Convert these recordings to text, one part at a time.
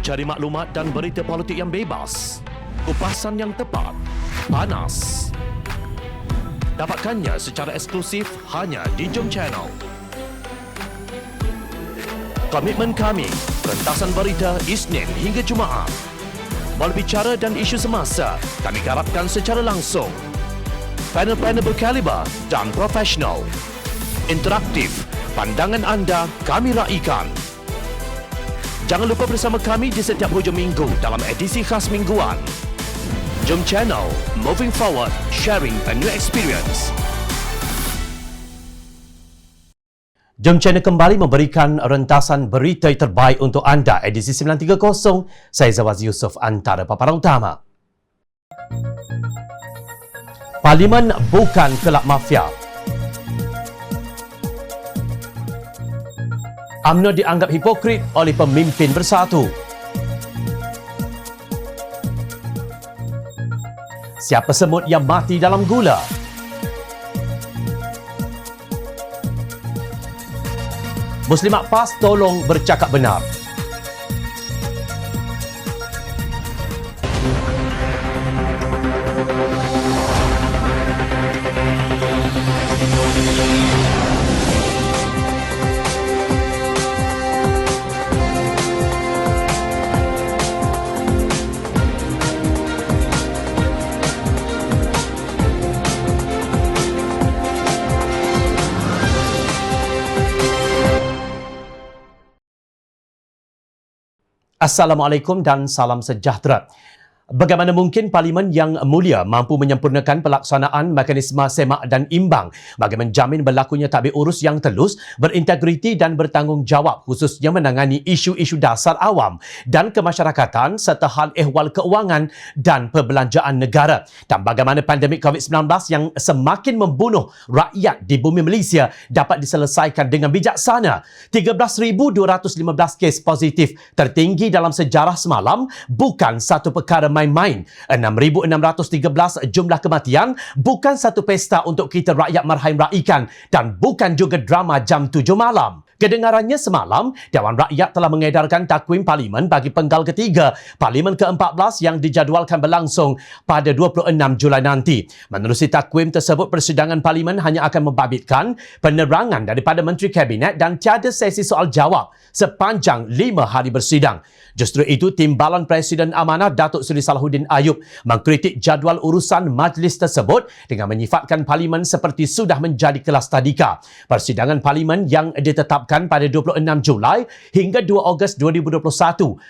Cari maklumat dan berita politik yang bebas, kupasan yang tepat, panas. Dapatkannya secara eksklusif hanya di Jom Channel. Komitmen kami, rentasan berita Isnin hingga Jumaat. Berbicara dan isu semasa, kami garapkan secara langsung. Panel-panel berkaliber dan profesional. Interaktif, pandangan anda kami raikan. Jangan lupa bersama kami di setiap hujung minggu dalam edisi khas mingguan. Jom Channel, moving forward, sharing a new experience. Jom Channel kembali memberikan rentasan berita terbaik untuk anda. Edisi 930, saya Zawaz Yusof, antara paparan utama. Parlimen bukan kelab mafia. UMNO dianggap hipokrit oleh pemimpin bersatu. Siapa semut yang mati dalam gula? Muslimat PAS tolong bercakap benar. Assalamualaikum dan salam sejahtera. Bagaimana mungkin Parlimen yang mulia mampu menyempurnakan pelaksanaan mekanisme semak dan imbang bagi menjamin berlakunya tadbir urus yang telus, berintegriti dan bertanggungjawab, khususnya menangani isu-isu dasar awam dan kemasyarakatan serta hal ehwal keuangan dan perbelanjaan negara, dan bagaimana pandemik COVID-19 yang semakin membunuh rakyat di bumi Malaysia dapat diselesaikan dengan bijaksana. 13,215 kes positif tertinggi dalam sejarah semalam, bukan satu perkara main-main. 6,613 jumlah kematian, bukan satu pesta untuk kita rakyat marhain raikan, dan bukan juga drama jam 7 malam. Kedengarannya semalam, Dewan Rakyat telah mengedarkan takwim Parlimen bagi penggal ketiga Parlimen ke-14 yang dijadualkan berlangsung pada 26 Julai nanti. Menerusi takwim tersebut, persidangan Parlimen hanya akan membabitkan penerangan daripada Menteri Kabinet dan tiada sesi soal jawab sepanjang 5 hari bersidang. Justru itu, Timbalan Presiden Amanah Datuk Seri Salahuddin Ayub mengkritik jadual urusan majlis tersebut dengan menyifatkan Parlimen seperti sudah menjadi kelas tadika. Persidangan Parlimen yang ditetapkan pada 26 Julai hingga 2 Ogos 2021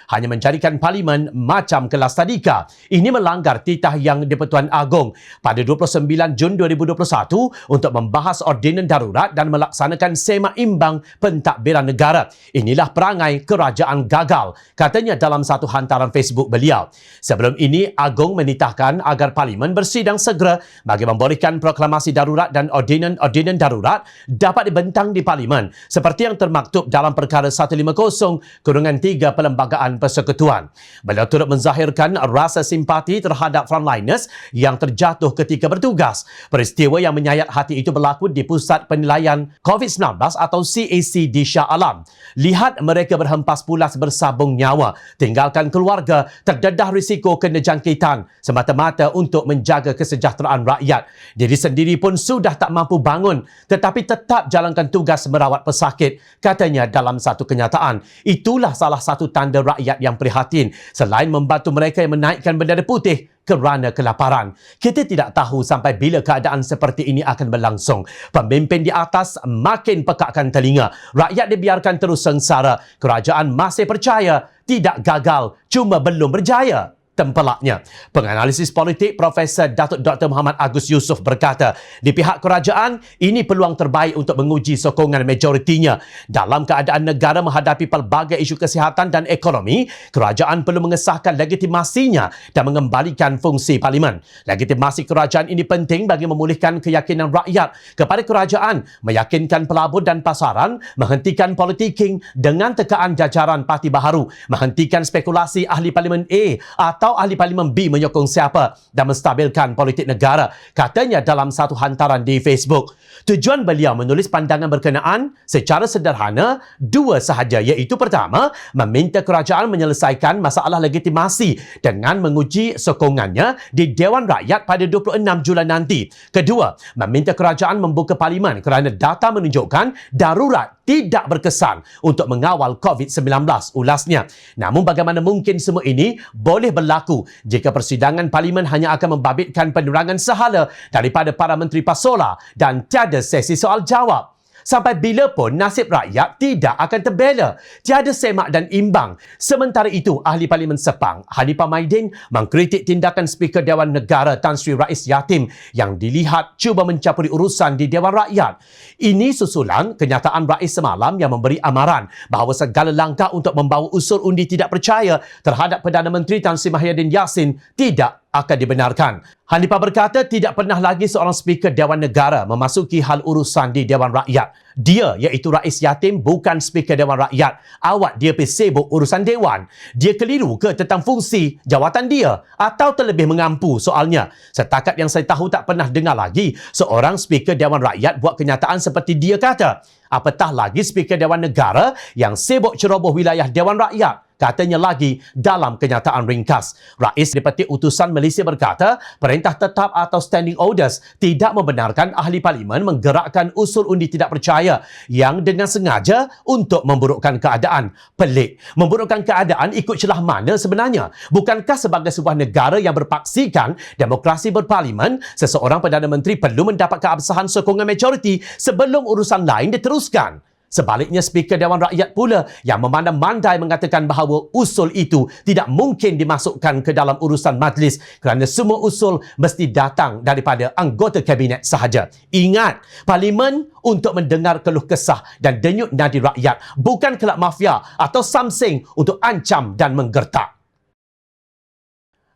hanya menjadikan Parlimen macam kelas tadika. Ini melanggar titah yang di-Pertuan Agong pada 29 Jun 2021 untuk membahas ordinan darurat dan melaksanakan semak imbang pentadbiran negara. Inilah perangai kerajaan gagal, katanya dalam satu hantaran Facebook beliau. Sebelum ini, Agong menitahkan agar Parlimen bersidang segera bagi membolehkan proklamasi darurat dan ordinan darurat dapat dibentang di Parlimen seperti yang termaktub dalam perkara 150/3 Perlembagaan Persekutuan. Beliau turut menzahirkan rasa simpati terhadap frontliners yang terjatuh ketika bertugas. Peristiwa yang menyayat hati itu berlaku di Pusat Penilaian COVID-19 atau CAC di Shah Alam. Lihat mereka berhempas pulas bersabung nyawa, tinggalkan keluarga, terdedah risiko kena jangkitan semata-mata untuk menjaga kesejahteraan rakyat. Diri sendiri pun sudah tak mampu bangun tetapi tetap jalankan tugas merawat pesakit, katanya dalam satu kenyataan. Itulah salah satu tanda rakyat yang prihatin. Selain membantu mereka yang menaikkan bendera putih kerana kelaparan. Kita tidak tahu sampai bila keadaan seperti ini akan berlangsung. Pemimpin di atas makin pekakkan telinga. Rakyat dibiarkan terus sengsara. Kerajaan masih percaya tidak gagal, cuma belum berjaya. Tempelaknya. Penganalisis politik Profesor Datuk Dr. Muhammad Agus Yusof berkata, di pihak kerajaan, ini peluang terbaik untuk menguji sokongan majoritinya. Dalam keadaan negara menghadapi pelbagai isu kesihatan dan ekonomi, kerajaan perlu mengesahkan legitimasinya dan mengembalikan fungsi Parlimen. Legitimasi kerajaan ini penting bagi memulihkan keyakinan rakyat kepada kerajaan, meyakinkan pelabur dan pasaran, menghentikan politiking dengan tekaan jajaran parti baharu, menghentikan spekulasi ahli Parlimen A atas tahu ahli Parlimen B menyokong siapa dan menstabilkan politik negara, katanya dalam satu hantaran di Facebook. Tujuan beliau menulis pandangan berkenaan secara sederhana dua sahaja, iaitu pertama, meminta kerajaan menyelesaikan masalah legitimasi dengan menguji sokongannya di Dewan Rakyat pada 26 Julai nanti. Kedua, meminta kerajaan membuka parlimen kerana data menunjukkan darurat tidak berkesan untuk mengawal COVID-19, ulasnya. Namun bagaimana mungkin semua ini boleh berlaku jika persidangan parlimen hanya akan membabitkan penerangan sehala daripada para menteri pasola dan tiada sesi soal jawab? Sampai bila pun nasib rakyat tidak akan terbela, tiada semak dan imbang. Sementara itu, Ahli Parlimen Sepang, Hanifah Maidin, mengkritik tindakan Speaker Dewan Negara Tan Sri Rais Yatim yang dilihat cuba mencampuri urusan di Dewan Rakyat. Ini susulan kenyataan Rais semalam yang memberi amaran bahawa segala langkah untuk membawa usul undi tidak percaya terhadap Perdana Menteri Tan Sri Muhyiddin Yassin tidak akan dibenarkan. Hanifah berkata tidak pernah lagi seorang Speaker Dewan Negara memasuki hal urusan di Dewan Rakyat. Dia, iaitu Rais Yatim, bukan Speaker Dewan Rakyat. Awak dia pergi sibuk urusan Dewan. Dia keliru ke tentang fungsi jawatan dia? Atau terlebih mengampu soalnya? Setakat yang saya tahu tak pernah dengar lagi seorang Speaker Dewan Rakyat buat kenyataan seperti dia kata. Apatah lagi Speaker Dewan Negara yang sibuk ceroboh wilayah Dewan Rakyat. Katanya lagi dalam kenyataan ringkas. Rais dipetik utusan Malaysia berkata, perintah tetap atau standing orders tidak membenarkan ahli parlimen menggerakkan usul undi tidak percaya yang dengan sengaja untuk memburukkan keadaan. Pelik. Memburukkan keadaan ikut celah mana sebenarnya? Bukankah sebagai sebuah negara yang berpaksikan demokrasi berparlimen, seseorang Perdana Menteri perlu mendapat keabsahan sokongan majoriti sebelum urusan lain diteruskan? Sebaliknya, Speaker Dewan Rakyat pula yang memandai-mandai mengatakan bahawa usul itu tidak mungkin dimasukkan ke dalam urusan majlis kerana semua usul mesti datang daripada anggota kabinet sahaja. Ingat, parlimen untuk mendengar keluh kesah dan denyut nadi rakyat, bukan kelab mafia atau samseng untuk ancam dan menggertak.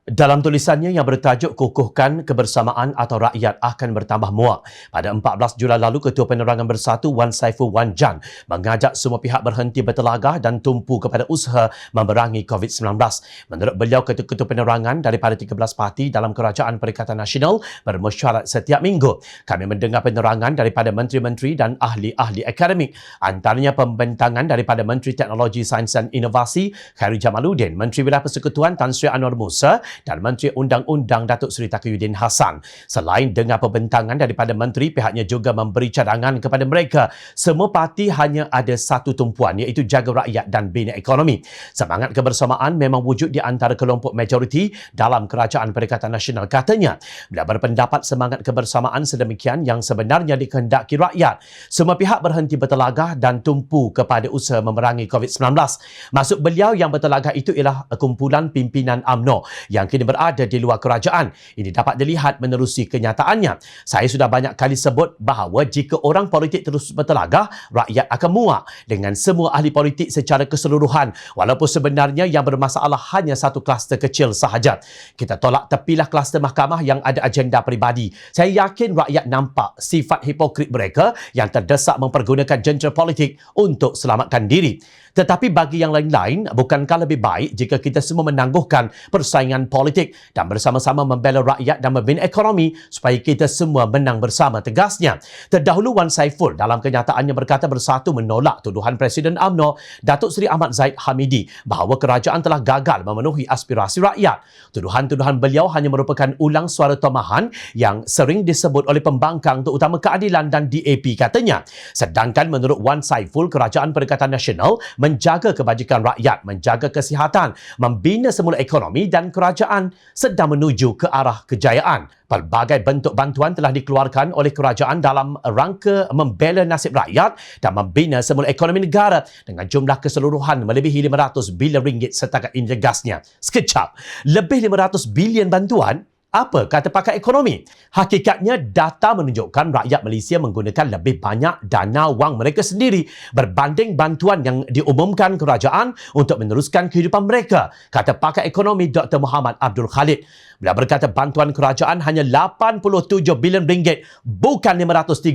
Dalam tulisannya yang bertajuk Kukuhkan Kebersamaan atau Rakyat akan bertambah muak, pada 14 Julai lalu, Ketua Penerangan Bersatu Wan Saiful Wan Jan mengajak semua pihak berhenti bertelagah dan tumpu kepada usaha memerangi COVID-19. Menurut beliau, Ketua Penerangan daripada 13 parti dalam Kerajaan Perikatan Nasional bermesyuarat setiap minggu. Kami mendengar penerangan daripada menteri-menteri dan ahli-ahli akademik, antaranya pembentangan daripada Menteri Teknologi, Sains dan Inovasi Khairy Jamaluddin, Menteri Wilayah Persekutuan Tan Sri Anwar Musa dan Menteri Undang-Undang Datuk Seri Taqiyuddin Hassan. Selain dengar pembentangan daripada menteri, pihaknya juga memberi cadangan kepada mereka. Semua parti hanya ada satu tumpuan, iaitu jaga rakyat dan bina ekonomi. Semangat kebersamaan memang wujud di antara kelompok majoriti dalam Kerajaan Perikatan Nasional, katanya. Beliau berpendapat semangat kebersamaan sedemikian yang sebenarnya dikehendaki rakyat. Semua pihak berhenti bertelagah dan tumpu kepada usaha memerangi COVID-19. Maksud beliau yang bertelagah itu ialah kumpulan pimpinan UMNO yang kini berada di luar kerajaan. Ini dapat dilihat menerusi kenyataannya. Saya sudah banyak kali sebut bahawa jika orang politik terus bertelagah, rakyat akan muak dengan semua ahli politik secara keseluruhan, walaupun sebenarnya yang bermasalah hanya satu kluster kecil sahaja. Kita tolak tepilah kluster mahkamah yang ada agenda peribadi. Saya yakin rakyat nampak sifat hipokrit mereka yang terdesak mempergunakan jentera politik untuk selamatkan diri. Tetapi bagi yang lain-lain, bukankah lebih baik jika kita semua menangguhkan persaingan politik dan bersama-sama membela rakyat dan membina ekonomi supaya kita semua menang bersama, tegasnya. Terdahulu, Wan Saiful dalam kenyataannya berkata Bersatu menolak tuduhan Presiden UMNO Datuk Seri Ahmad Zahid Hamidi bahawa kerajaan telah gagal memenuhi aspirasi rakyat. Tuduhan-tuduhan beliau hanya merupakan ulang suara tomahan yang sering disebut oleh pembangkang terutama keadilan dan DAP, katanya. Sedangkan menurut Wan Saiful, Kerajaan Perikatan Nasional menjaga kebajikan rakyat, menjaga kesihatan, membina semula ekonomi dan kerajaan sedang menuju ke arah kejayaan. Pelbagai bentuk bantuan telah dikeluarkan oleh kerajaan dalam rangka membela nasib rakyat dan membina semula ekonomi negara dengan jumlah keseluruhan melebihi 500 bilion ringgit setakat ini, tegasnya. Sekejap, lebih 500 bilion bantuan? Apa kata pakar ekonomi? Hakikatnya, data menunjukkan rakyat Malaysia menggunakan lebih banyak dana wang mereka sendiri berbanding bantuan yang diumumkan kerajaan untuk meneruskan kehidupan mereka, kata pakar ekonomi Dr. Muhammad Abdul Khalid. Beliau berkata bantuan kerajaan hanya 87 bilion ringgit, bukan 530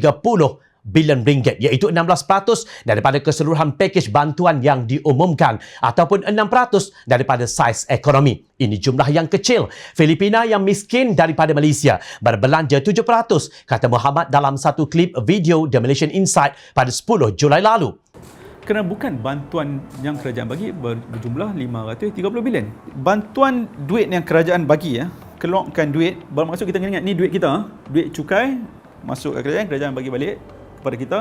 bilion ringgit, iaitu 16% daripada keseluruhan pakej bantuan yang diumumkan ataupun 6% daripada saiz ekonomi. Ini jumlah yang kecil. Filipina yang miskin daripada Malaysia berbelanja 7%, kata Muhammad dalam satu klip video The Malaysian Insight pada 10 Julai lalu. Kerana bukan bantuan yang kerajaan bagi berjumlah 530 bilion. Bantuan duit yang kerajaan bagi, keluarkan duit, bermaksud kita kena ingat ni duit kita, duit cukai masuk ke kerajaan bagi balik kepada kita,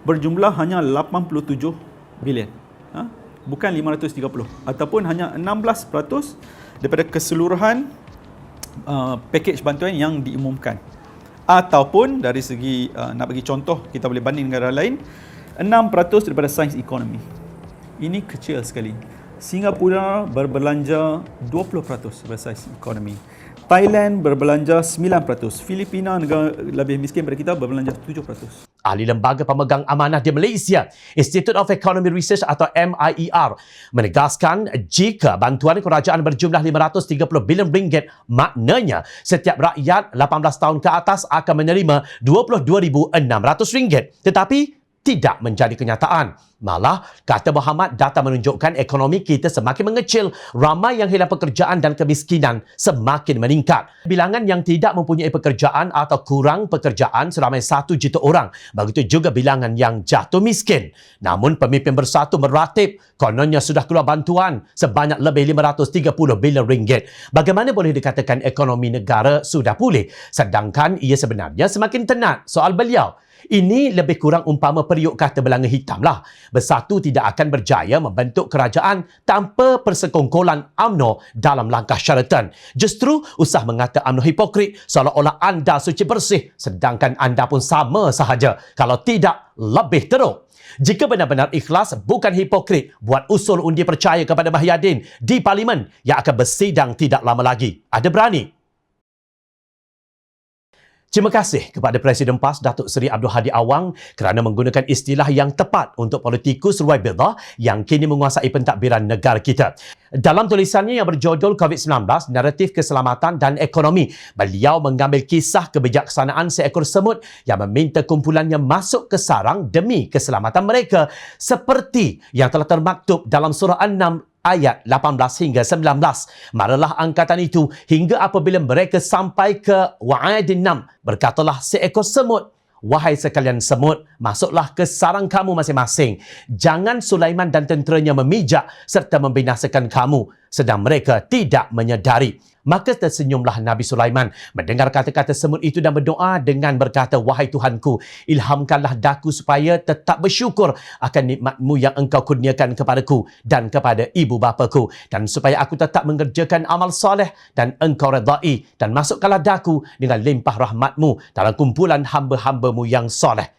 berjumlah hanya 87 bilion. Bukan 530 ataupun hanya 16% daripada keseluruhan pakej bantuan yang diumumkan. Ataupun dari segi nak bagi contoh, kita boleh banding negara lain, 6% daripada saiz ekonomi. Ini kecil sekali. Singapura berbelanja 20% daripada saiz ekonomi. Thailand berbelanja 9%. Filipina, negara lebih miskin daripada kita, berbelanja 7%. Ahli Lembaga Pemegang Amanah di Malaysia, Institute of Economic Research atau MIER, menegaskan jika bantuan kerajaan berjumlah 530 bilion ringgit, maknanya setiap rakyat 18 tahun ke atas akan menerima RM22,600. Tetapi tidak menjadi kenyataan. Malah, kata Muhammad, data menunjukkan ekonomi kita semakin mengecil, ramai yang hilang pekerjaan dan kemiskinan semakin meningkat. Bilangan yang tidak mempunyai pekerjaan atau kurang pekerjaan seramai 1 juta orang. Begitu juga bilangan yang jatuh miskin. Namun, pemimpin bersatu meratib, kononnya sudah keluar bantuan sebanyak lebih 530 bilion ringgit. Bagaimana boleh dikatakan ekonomi negara sudah pulih, sedangkan ia sebenarnya semakin tenat? Soal beliau, ini lebih kurang umpama periuk kata belanga hitam lah. Bersatu tidak akan berjaya membentuk kerajaan tanpa persekongkolan UMNO dalam langkah Sheraton. Justru usah mengata UMNO hipokrit seolah-olah anda suci bersih, sedangkan anda pun sama sahaja. Kalau tidak, lebih teruk. Jika benar-benar ikhlas, bukan hipokrit, buat usul undi percaya kepada Mahyadin di Parlimen yang akan bersidang tidak lama lagi. Ada berani? Terima kasih kepada Presiden PAS Datuk Seri Abdul Hadi Awang kerana menggunakan istilah yang tepat untuk politikus Ruai Bildah yang kini menguasai pentadbiran negara kita. Dalam tulisannya yang berjudul COVID-19, Naratif Keselamatan dan Ekonomi, beliau mengambil kisah kebijaksanaan seekor semut yang meminta kumpulannya masuk ke sarang demi keselamatan mereka, seperti yang telah termaktub dalam surah An-Naml ayat 18 hingga 19. Maralah angkatan itu hingga apabila mereka sampai ke Wa'adin Nam, berkatalah seekor semut, wahai sekalian semut, masuklah ke sarang kamu masing-masing. Jangan Sulaiman dan tenteranya memijak serta membinasakan kamu, sedang mereka tidak menyedari. Maka tersenyumlah Nabi Sulaiman mendengar kata-kata semut itu dan berdoa dengan berkata, wahai Tuhanku, ilhamkanlah daku supaya tetap bersyukur akan nikmat-Mu yang Engkau kurniakan kepadaku dan kepada ibu bapaku, dan supaya aku tetap mengerjakan amal soleh dan Engkau redai, dan masukkanlah daku dengan limpah rahmat-Mu dalam kumpulan hamba-hamba-Mu yang soleh.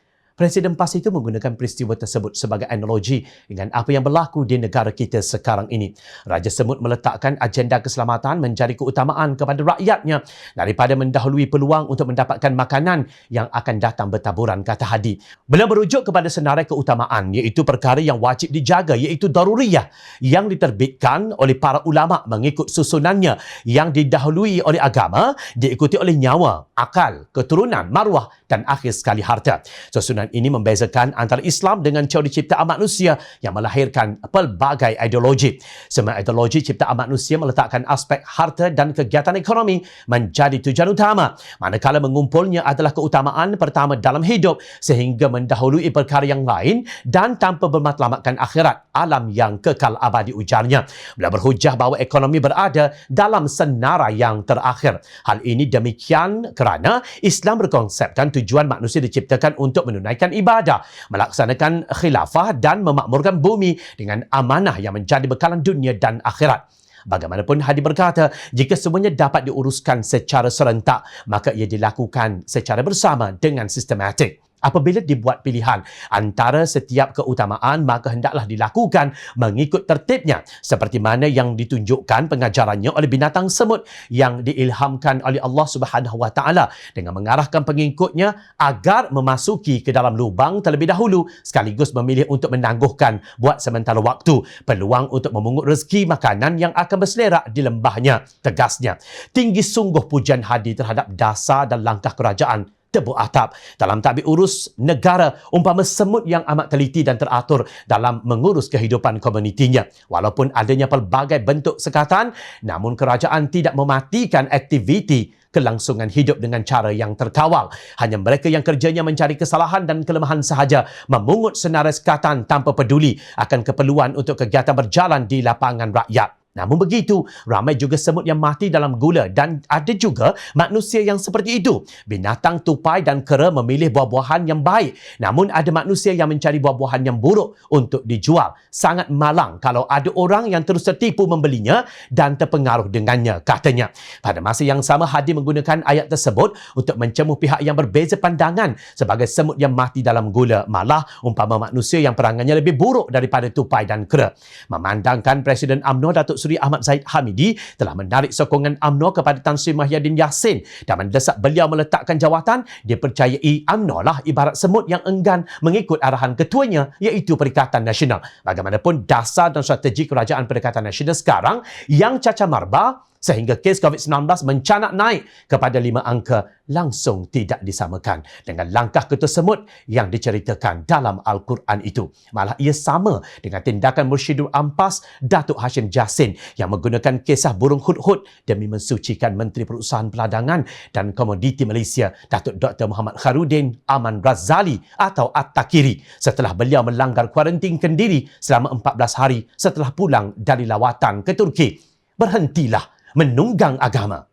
Presiden PAS itu menggunakan peristiwa tersebut sebagai analogi dengan apa yang berlaku di negara kita sekarang ini. Raja Semut meletakkan agenda keselamatan menjadi keutamaan kepada rakyatnya daripada mendahului peluang untuk mendapatkan makanan yang akan datang bertaburan, kata Hadi. Beliau merujuk kepada senarai keutamaan, iaitu perkara yang wajib dijaga, iaitu daruriyah yang diterbitkan oleh para ulama mengikut susunannya yang didahului oleh agama, diikuti oleh nyawa, akal, keturunan, maruah dan akhir sekali harta. Susunan ini membezakan antara Islam dengan teori ciptaan manusia yang melahirkan pelbagai ideologi. Semua ideologi ciptaan manusia meletakkan aspek harta dan kegiatan ekonomi menjadi tujuan utama, manakala mengumpulnya adalah keutamaan pertama dalam hidup sehingga mendahului perkara yang lain dan tanpa bermatlamatkan akhirat, alam yang kekal abadi, ujarnya. Beliau berhujah bahawa ekonomi berada dalam senarai yang terakhir. Hal ini demikian kerana Islam berkonsepkan tujuan manusia diciptakan untuk menunaikan ibadah, melaksanakan khilafah dan memakmurkan bumi dengan amanah yang menjadi bekalan dunia dan akhirat. Bagaimanapun, Hadi berkata, jika semuanya dapat diuruskan secara serentak, maka ia dilakukan secara bersama dengan sistematik. Apabila dibuat pilihan antara setiap keutamaan, maka hendaklah dilakukan mengikut tertibnya, seperti mana yang ditunjukkan pengajarannya oleh binatang semut yang diilhamkan oleh Allah Subhanahu Wa Taala dengan mengarahkan pengikutnya agar memasuki ke dalam lubang terlebih dahulu, sekaligus memilih untuk menangguhkan buat sementara waktu peluang untuk memungut rezeki makanan yang akan berselerak di lembahnya. Tegasnya, tinggi sungguh pujian Hadi terhadap dasar dan langkah kerajaan tebuk atap. Dalam tabir urus negara, umpama semut yang amat teliti dan teratur dalam mengurus kehidupan komunitinya. Walaupun adanya pelbagai bentuk sekatan, namun kerajaan tidak mematikan aktiviti kelangsungan hidup dengan cara yang terkawal. Hanya mereka yang kerjanya mencari kesalahan dan kelemahan sahaja memungut senarai sekatan tanpa peduli akan keperluan untuk kegiatan berjalan di lapangan rakyat. Namun begitu, ramai juga semut yang mati dalam gula dan ada juga manusia yang seperti itu. Binatang tupai dan kera memilih buah-buahan yang baik, namun ada manusia yang mencari buah-buahan yang buruk untuk dijual. Sangat malang kalau ada orang yang terus tertipu membelinya dan terpengaruh dengannya, katanya. Pada masa yang sama, Hadi menggunakan ayat tersebut untuk mencemuh pihak yang berbeza pandangan sebagai semut yang mati dalam gula, malah umpama manusia yang perangannya lebih buruk daripada tupai dan kera. Memandangkan Presiden UMNO Datuk Seri Ahmad Zahid Hamidi telah menarik sokongan UMNO kepada Tan Sri Mahyadin Yassin dan mendesak beliau meletakkan jawatan, dipercayai UMNO lah ibarat semut yang enggan mengikut arahan ketuanya iaitu Perikatan Nasional. Bagaimanapun, dasar dan strategi Kerajaan Perikatan Nasional sekarang yang cacar marba sehingga kes COVID-19 mencanak naik kepada 5 angka langsung tidak disamakan dengan langkah ketua semut yang diceritakan dalam Al-Quran itu. Malah ia sama dengan tindakan Mursyidul Ampas Datuk Hashim Jassin yang menggunakan kisah burung hudhud demi mensucikan Menteri Perusahaan Peladangan dan Komoditi Malaysia Datuk Dr. Muhammad Khairudin Aman Razali atau At-Takiri setelah beliau melanggar kuarantin kendiri selama 14 hari setelah pulang dari lawatan ke Turki. Berhentilah menunggang agama.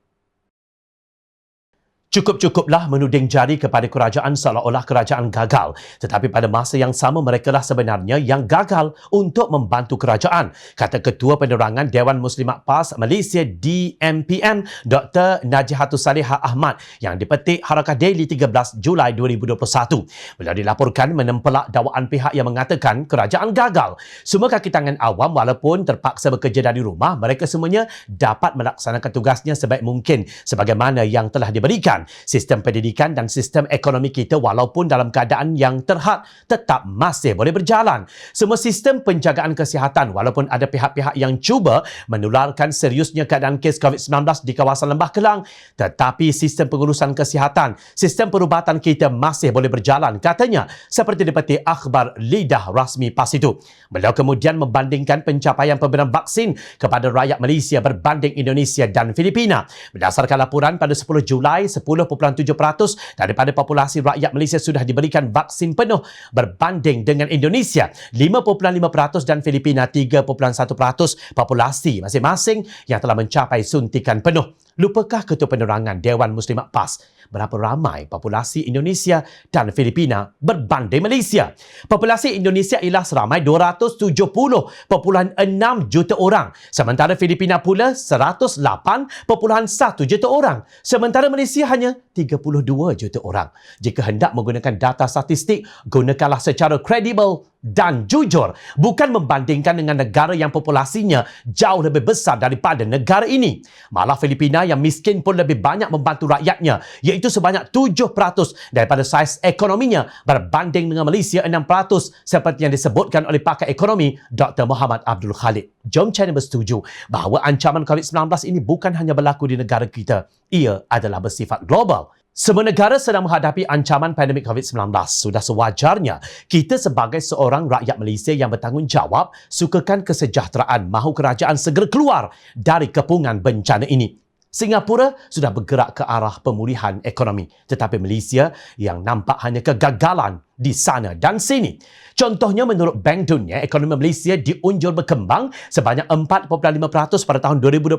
Cukup-cukuplah menuding jari kepada kerajaan seolah-olah kerajaan gagal. Tetapi pada masa yang sama, merekalah sebenarnya yang gagal untuk membantu kerajaan, kata Ketua Penerangan Dewan Muslimat PAS Malaysia DMPM Dr. Najihatul Salihah Ahmad yang dipetik Harakah Daily 13 Julai 2021. Beliau dilaporkan menempelak dakwaan pihak yang mengatakan kerajaan gagal. Semua kaki tangan awam walaupun terpaksa bekerja dari rumah, mereka semuanya dapat melaksanakan tugasnya sebaik mungkin sebagaimana yang telah diberikan. Sistem pendidikan dan sistem ekonomi kita walaupun dalam keadaan yang terhad tetap masih boleh berjalan. Semua sistem penjagaan kesihatan walaupun ada pihak-pihak yang cuba menularkan seriusnya keadaan kes COVID-19 di kawasan Lembah Kelang, tetapi sistem pengurusan kesihatan, sistem perubatan kita masih boleh berjalan, katanya, seperti dipetik akhbar lidah rasmi PAS itu. Beliau kemudian membandingkan pencapaian pemberian vaksin kepada rakyat Malaysia berbanding Indonesia dan Filipina. Berdasarkan laporan pada 10 Julai, 10.7% daripada populasi rakyat Malaysia sudah diberikan vaksin penuh berbanding dengan Indonesia 5.5% dan Filipina 3.1% populasi masing-masing yang telah mencapai suntikan penuh. Lupakah Ketua Penerangan Dewan Muslimat PAS berapa ramai populasi Indonesia dan Filipina berbanding Malaysia? Populasi Indonesia ialah seramai 270.6 juta orang, sementara Filipina pula 108.1 juta orang, sementara Malaysia hanya 32 juta orang. Jika hendak menggunakan data statistik, gunakanlah secara kredibel dan jujur, bukan membandingkan dengan negara yang populasinya jauh lebih besar daripada negara ini. Malah Filipina yang miskin pun lebih banyak membantu rakyatnya, iaitu sebanyak 7% daripada saiz ekonominya berbanding dengan Malaysia 6%, seperti yang disebutkan oleh pakar ekonomi Dr. Muhammad Abdul Khalid. Jom channel bersetuju bahawa ancaman COVID-19 ini bukan hanya berlaku di negara kita, ia adalah bersifat global. Semua negara sedang menghadapi ancaman pandemik COVID-19. Sudah sewajarnya kita sebagai seorang rakyat Malaysia yang bertanggungjawab sukakan kesejahteraan mahu kerajaan segera keluar dari kepungan bencana ini. Singapura sudah bergerak ke arah pemulihan ekonomi, tetapi Malaysia yang nampak hanya kegagalan di sana dan sini. Contohnya, menurut Bank Dunia, ekonomi Malaysia diunjur berkembang sebanyak 4.5% pada tahun 2021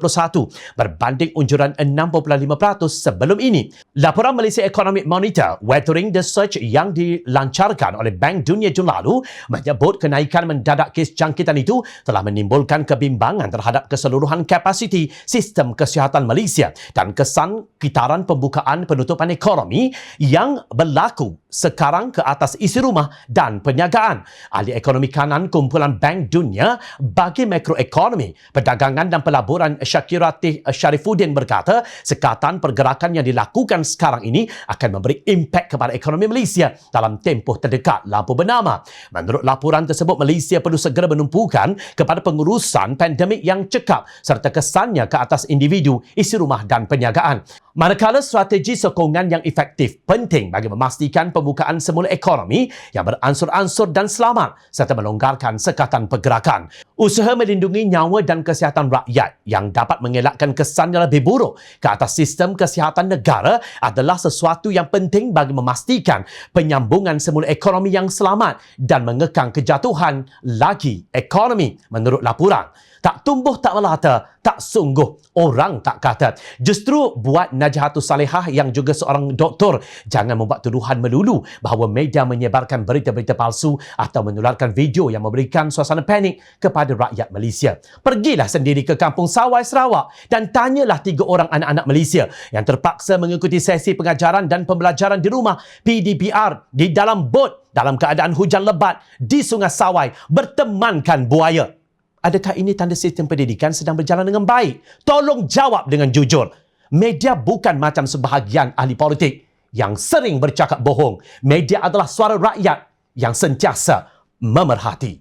berbanding unjuran 6.5% sebelum ini. Laporan Malaysia Economic Monitor Weathering the Surge yang dilancarkan oleh Bank Dunia Jun lalu menyebut kenaikan mendadak kes jangkitan itu telah menimbulkan kebimbangan terhadap keseluruhan kapasiti sistem kesihatan Malaysia dan kesan kitaran pembukaan penutupan ekonomi yang berlaku sekarang ke atas atas isi rumah dan perniagaan. Ahli ekonomi kanan Kumpulan Bank Dunia bagi Makroekonomi, Perdagangan dan Pelaburan Syakiratih Syarifuddin berkata, sekatan pergerakan yang dilakukan sekarang ini akan memberi impak kepada ekonomi Malaysia dalam tempoh terdekat. Lampu bernama. Menurut laporan tersebut, Malaysia perlu segera menumpukan kepada pengurusan pandemik yang cekap serta kesannya ke atas individu, isi rumah dan perniagaan. Manakala strategi sokongan yang efektif penting bagi memastikan pembukaan semula ekonomi yang beransur-ansur dan selamat serta melonggarkan sekatan pergerakan. Usaha melindungi nyawa dan kesihatan rakyat yang dapat mengelakkan kesan yang lebih buruk ke atas sistem kesihatan negara adalah sesuatu yang penting bagi memastikan penyambungan semula ekonomi yang selamat dan mengekang kejatuhan lagi ekonomi. Menurut laporan, tak tumbuh tak melata, tak sungguh orang tak kata. Justru buat Najahatus Salihah yang juga seorang doktor jangan membuat tuduhan melulu bahawa media menyebarkan berita-berita palsu atau menularkan video yang memberikan suasana panik kepada rakyat Malaysia. Pergilah sendiri ke Kampung Sawai, Sarawak dan tanyalah 3 orang anak-anak Malaysia yang terpaksa mengikuti sesi pengajaran dan pembelajaran di rumah PDPR di dalam bot dalam keadaan hujan lebat di Sungai Sawai bertemankan buaya. Adakah ini tanda sistem pendidikan sedang berjalan dengan baik? Tolong jawab dengan jujur. Media bukan macam sebahagian ahli politik yang sering bercakap bohong. Media adalah suara rakyat yang sentiasa memerhati.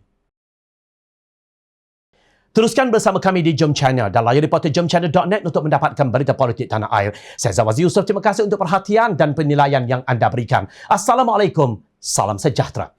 Teruskan bersama kami di Jom Channel dan layari portal jomchannel.net untuk mendapatkan berita politik tanah air. Saya Zawaz Yusof, terima kasih untuk perhatian dan penilaian yang anda berikan. Assalamualaikum, salam sejahtera.